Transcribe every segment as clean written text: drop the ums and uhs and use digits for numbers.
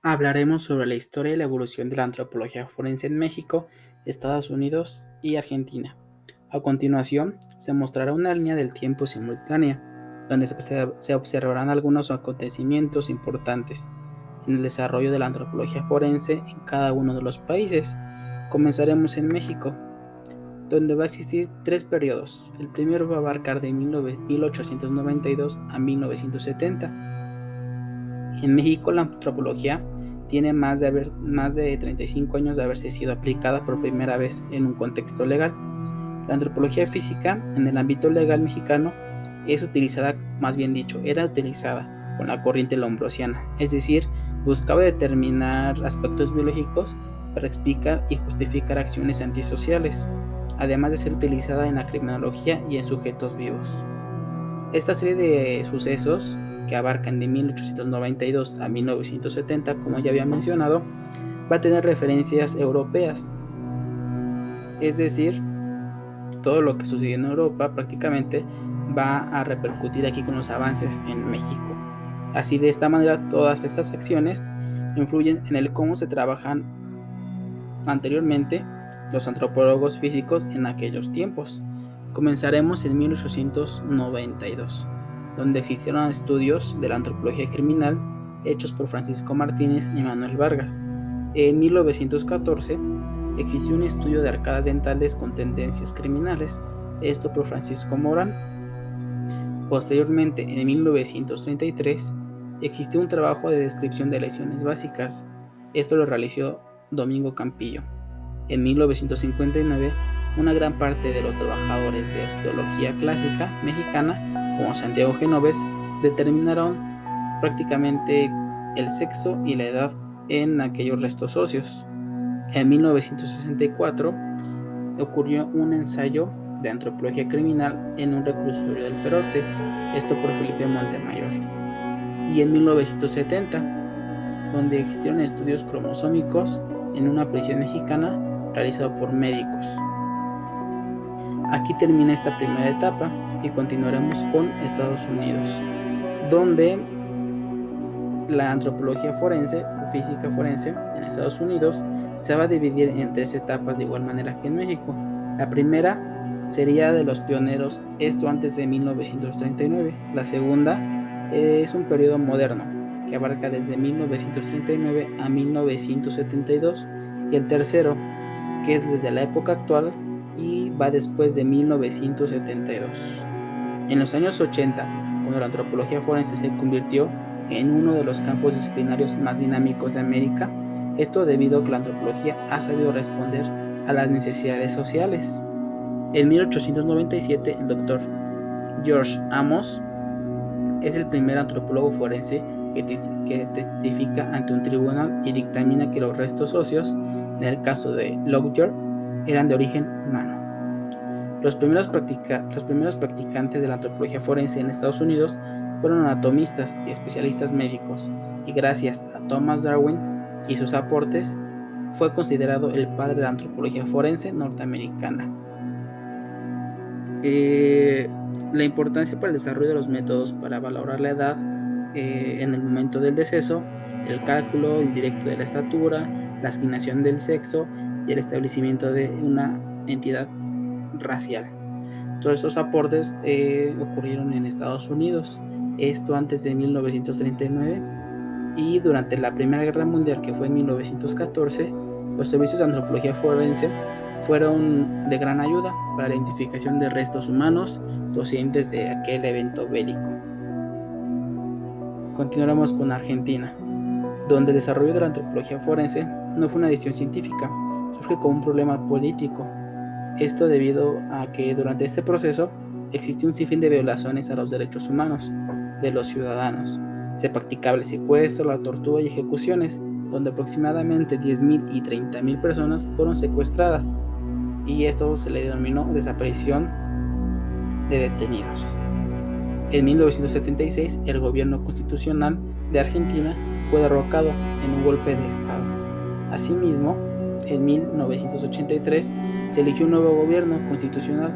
Hablaremos sobre la historia y la evolución de la antropología forense en México, Estados Unidos y Argentina. A continuación, se mostrará una línea del tiempo simultánea, donde se observarán algunos acontecimientos importantes en el desarrollo de la antropología forense en cada uno de los países. Comenzaremos en México, donde va a existir tres periodos. El primero va a abarcar de 1892 a 1970. En México la antropología tiene más de 35 años de haberse sido aplicada por primera vez en un contexto legal. La antropología física en el ámbito legal mexicano es utilizada, más bien dicho, era utilizada con la corriente lombrosiana, es decir, buscaba determinar aspectos biológicos para explicar y justificar acciones antisociales, además de ser utilizada en la criminología y en sujetos vivos. Esta serie de sucesos, que abarcan de 1892 a 1970, como ya había mencionado, va a tener referencias europeas, es decir, todo lo que sucedió en Europa prácticamente va a repercutir aquí con los avances en México. Así, de esta manera, todas estas acciones influyen en el cómo se trabajan anteriormente los antropólogos físicos en aquellos tiempos. Comenzaremos en 1892, donde existieron estudios de la antropología criminal hechos por Francisco Martínez y Manuel Vargas. En 1914 existió un estudio de arcadas dentales con tendencias criminales, esto por Francisco Morán. Posteriormente, en 1933, existió un trabajo de descripción de lesiones básicas, esto lo realizó Domingo Campillo. En 1959, una gran parte de los trabajadores de osteología clásica mexicana, como Santiago Genoves, determinaron prácticamente el sexo y la edad en aquellos restos óseos. En 1964 ocurrió un ensayo de antropología criminal en un reclusorio del Perote, esto por Felipe Montemayor. Y en 1970, donde existieron estudios cromosómicos en una prisión mexicana realizado por médicos. Aquí termina esta primera etapa y continuaremos con Estados Unidos, donde la antropología forense o física forense en Estados Unidos se va a dividir en tres etapas de igual manera que en México. La primera sería de los pioneros, esto antes de 1939. La segunda es un periodo moderno que abarca desde 1939 a 1972. Y el tercero, que es desde la época actual y va después de 1972. En los años 80, cuando la antropología forense se convirtió en uno de los campos disciplinarios más dinámicos de América, esto debido a que la antropología ha sabido responder a las necesidades sociales. En 1897, el doctor George Amos es el primer antropólogo forense que testifica ante un tribunal y dictamina que los restos óseos, en el caso de Lockyer, eran de origen humano. Los primeros practicantes de la antropología forense en Estados Unidos fueron anatomistas y especialistas médicos, y gracias a Thomas Darwin y sus aportes, fue considerado el padre de la antropología forense norteamericana. La importancia para el desarrollo de los métodos para valorar la edad en el momento del deceso, el cálculo indirecto de la estatura, la asignación del sexo y el establecimiento de una entidad racial. Todos estos aportes ocurrieron en Estados Unidos, esto antes de 1939, y durante la Primera Guerra Mundial, que fue en 1914, los servicios de antropología forense fueron de gran ayuda para la identificación de restos humanos procedentes de aquel evento bélico. Continuaremos con Argentina, donde el desarrollo de la antropología forense no fue una decisión científica, surge como un problema político. Esto debido a que durante este proceso existió un sinfín de violaciones a los derechos humanos de los ciudadanos. Se practicaba el secuestro, la tortura y ejecuciones, donde aproximadamente 10.000 y 30.000 personas fueron secuestradas, y esto se le denominó desaparición de detenidos. En 1976, el gobierno constitucional de Argentina fue derrocado en un golpe de Estado. Asimismo, en 1983 se eligió un nuevo gobierno constitucional.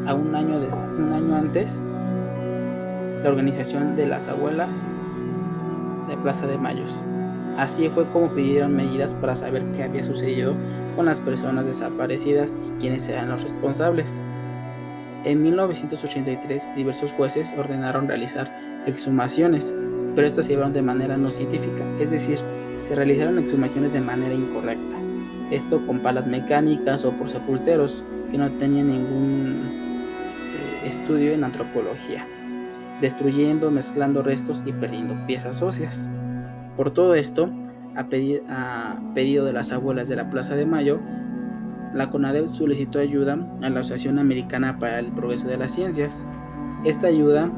A un año antes, la organización de las abuelas de Plaza de Mayo. Así fue como pidieron medidas para saber qué había sucedido con las personas desaparecidas y quiénes eran los responsables. En 1983, diversos jueces ordenaron realizar exhumaciones, pero estas se llevaron de manera no científica, es decir, se realizaron exhumaciones de manera incorrecta. Esto con palas mecánicas o por sepulteros que no tenían ningún estudio en antropología, destruyendo, mezclando restos y perdiendo piezas óseas. Por todo esto, a pedido de las abuelas de la Plaza de Mayo, la CONADEP solicitó ayuda a la Asociación Americana para el Progreso de las Ciencias. Esta ayuda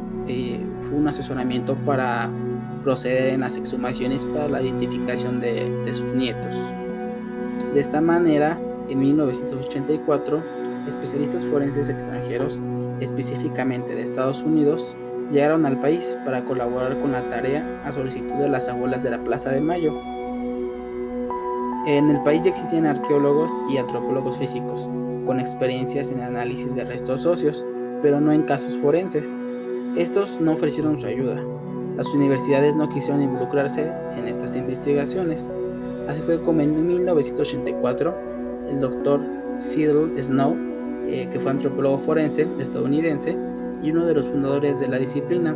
fue un asesoramiento para proceder en las exhumaciones para la identificación de sus nietos. De esta manera, en 1984, especialistas forenses extranjeros, específicamente de Estados Unidos, llegaron al país para colaborar con la tarea a solicitud de las abuelas de la Plaza de Mayo. En el país ya existían arqueólogos y antropólogos físicos, con experiencias en análisis de restos óseos, pero no en casos forenses. Estos no ofrecieron su ayuda. Las universidades no quisieron involucrarse en estas investigaciones. Así fue como en 1984 el doctor Cyril Snow, que fue antropólogo forense estadounidense y uno de los fundadores de la disciplina,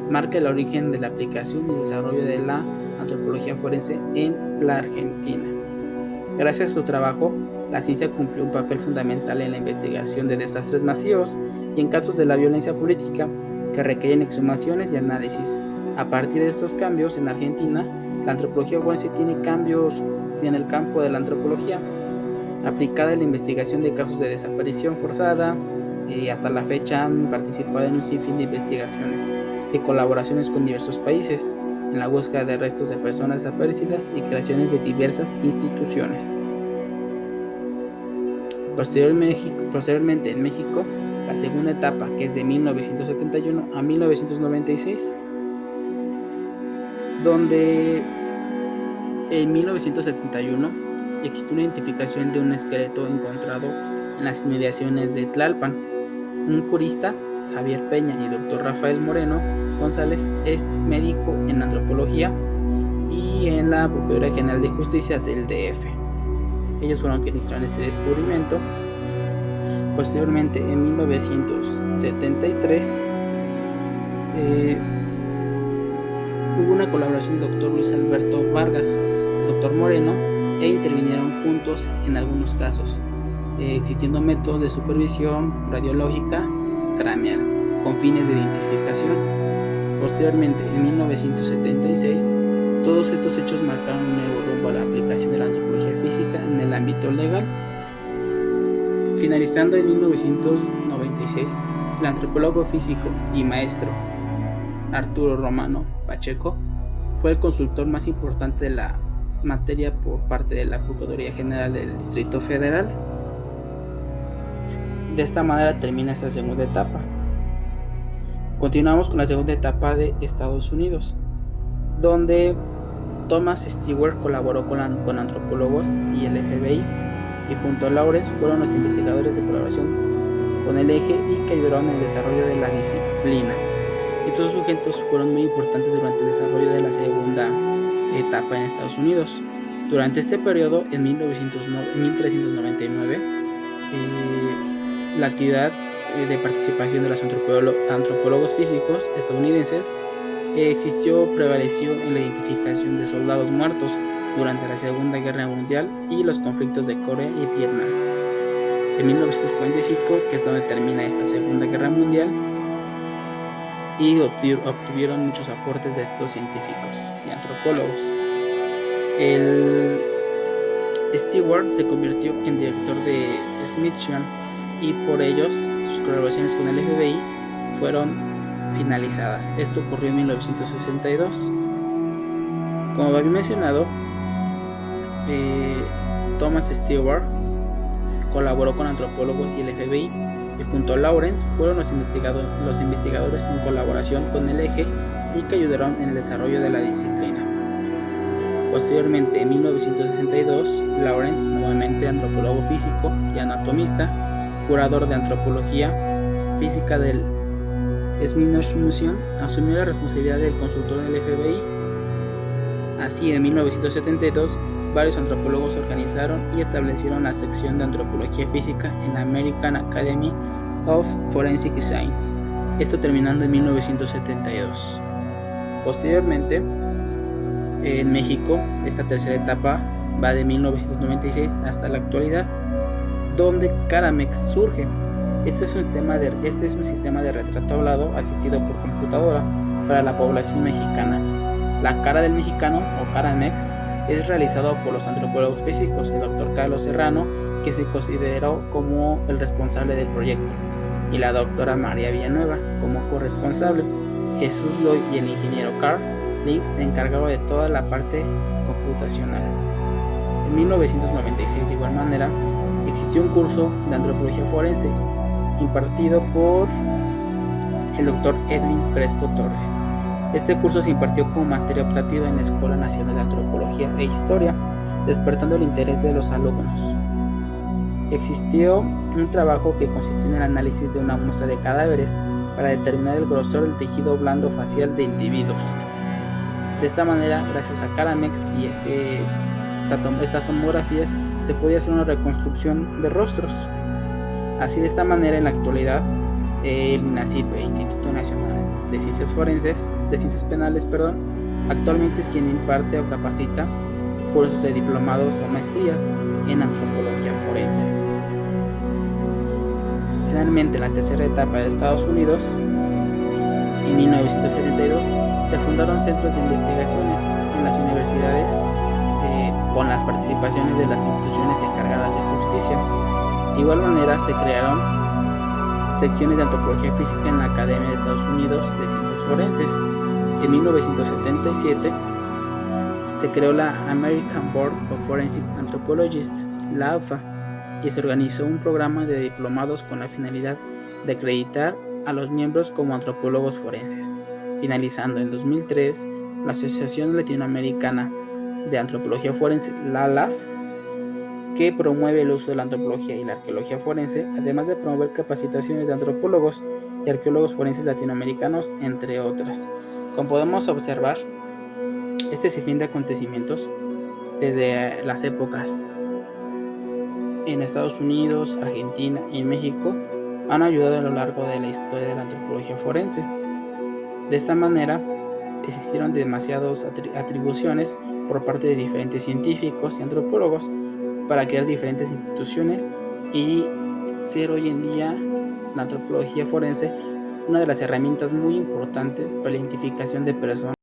marca el origen de la aplicación y desarrollo de la antropología forense en la Argentina. Gracias a su trabajo, la ciencia cumplió un papel fundamental en la investigación de desastres masivos y en casos de la violencia política que requieren exhumaciones y análisis. A partir de estos cambios en Argentina, la antropología forense tiene cambios en el campo de la antropología, aplicada en la investigación de casos de desaparición forzada. Hasta la fecha han participado en un sinfín de investigaciones y colaboraciones con diversos países en la búsqueda de restos de personas desaparecidas y creaciones de diversas instituciones. Posteriormente en México, la segunda etapa, que es de 1971 a 1996, donde en 1971 existe una identificación de un esqueleto encontrado en las inmediaciones de Tlalpan. Un jurista, Javier Peña, y doctor Rafael Moreno González es médico en antropología y en la Procuraduría General de Justicia del DF. Ellos fueron quienes hicieron este descubrimiento. Posteriormente, en 1973, hubo una colaboración del doctor Luis Alberto Vargas, doctor Moreno, e intervinieron juntos en algunos casos, existiendo métodos de supervisión radiológica craneal con fines de identificación. Posteriormente, en 1976, todos estos hechos marcaron un nuevo rumbo a la aplicación de la antropología física en el ámbito legal. Finalizando en 1996, el antropólogo físico y maestro Arturo Romano Pacheco fue el consultor más importante de la materia por parte de la Procuraduría General del Distrito Federal. De esta manera termina esta segunda etapa. Continuamos con la segunda etapa de Estados Unidos, donde Thomas Stewart colaboró con antropólogos y el FBI, y junto a Lawrence fueron los investigadores de colaboración con el eje y que ayudaron en el desarrollo de la disciplina. Estos sujetos fueron muy importantes durante el desarrollo de la segunda etapa en Estados Unidos. Durante este periodo, en 1399, la actividad de participación de los antropólogos físicos estadounidenses prevaleció en la identificación de soldados muertos durante la Segunda Guerra Mundial y los conflictos de Corea y Vietnam. En 1945, que es donde termina esta Segunda Guerra Mundial, y obtuvieron muchos aportes de estos científicos y antropólogos. El Stewart se convirtió en director de Smithsonian y por ellos sus colaboraciones con el FBI fueron finalizadas. Esto ocurrió en 1962. Como había mencionado, Thomas Stewart colaboró con antropólogos y el FBI, y junto a Lawrence fueron los investigadores en colaboración con el eje y que ayudaron en el desarrollo de la disciplina. Posteriormente, en 1962, Lawrence, nuevamente antropólogo físico y anatomista, curador de antropología física del Smithsonian, asumió la responsabilidad del consultor del FBI. Así, en 1972, varios antropólogos organizaron y establecieron la sección de antropología física en la American Academy of Forensic Science, esto terminando en 1972. Posteriormente, en México, esta tercera etapa va de 1996 hasta la actualidad, donde Caramex surge. Este es un sistema de retrato hablado asistido por computadora para la población mexicana. La cara del mexicano, o Caramex, es realizado por los antropólogos físicos, el Dr. Carlos Serrano, que se consideró como el responsable del proyecto, y la doctora María Villanueva como corresponsable, Jesús Loy y el ingeniero Carl Link encargado de toda la parte computacional. En 1996, de igual manera, existió un curso de antropología forense impartido por el Dr. Edwin Crespo Torres. Este curso se impartió como materia optativa en la Escuela Nacional de Antropología e Historia, despertando el interés de los alumnos. Existió un trabajo que consistió en el análisis de una muestra de cadáveres para determinar el grosor del tejido blando facial de individuos. De esta manera, gracias a Caramex y estas tomografías, se podía hacer una reconstrucción de rostros. Así, de esta manera, en la actualidad, el INACIP, Instituto Nacional de Ciencias Penales, actualmente es quien imparte o capacita cursos de diplomados o maestrías en antropología forense. Finalmente, la tercera etapa de Estados Unidos, en 1972, se fundaron centros de investigaciones en las universidades con las participaciones de las instituciones encargadas de justicia. De igual manera, se crearon secciones de antropología física en la Academia de Estados Unidos de Ciencias Forenses. En 1977 se creó la American Board of Forensic Anthropologists, la ABFA, y se organizó un programa de diplomados con la finalidad de acreditar a los miembros como antropólogos forenses, finalizando en 2003 la Asociación Latinoamericana de Antropología Forense, la ALAF, que promueve el uso de la antropología y la arqueología forense, además de promover capacitaciones de antropólogos y arqueólogos forenses latinoamericanos, entre otras. Como podemos observar, este sinfín de acontecimientos, desde las épocas en Estados Unidos, Argentina y México, han ayudado a lo largo de la historia de la antropología forense. De esta manera, existieron demasiadas atribuciones por parte de diferentes científicos y antropólogos para crear diferentes instituciones y ser hoy en día la antropología forense una de las herramientas muy importantes para la identificación de personas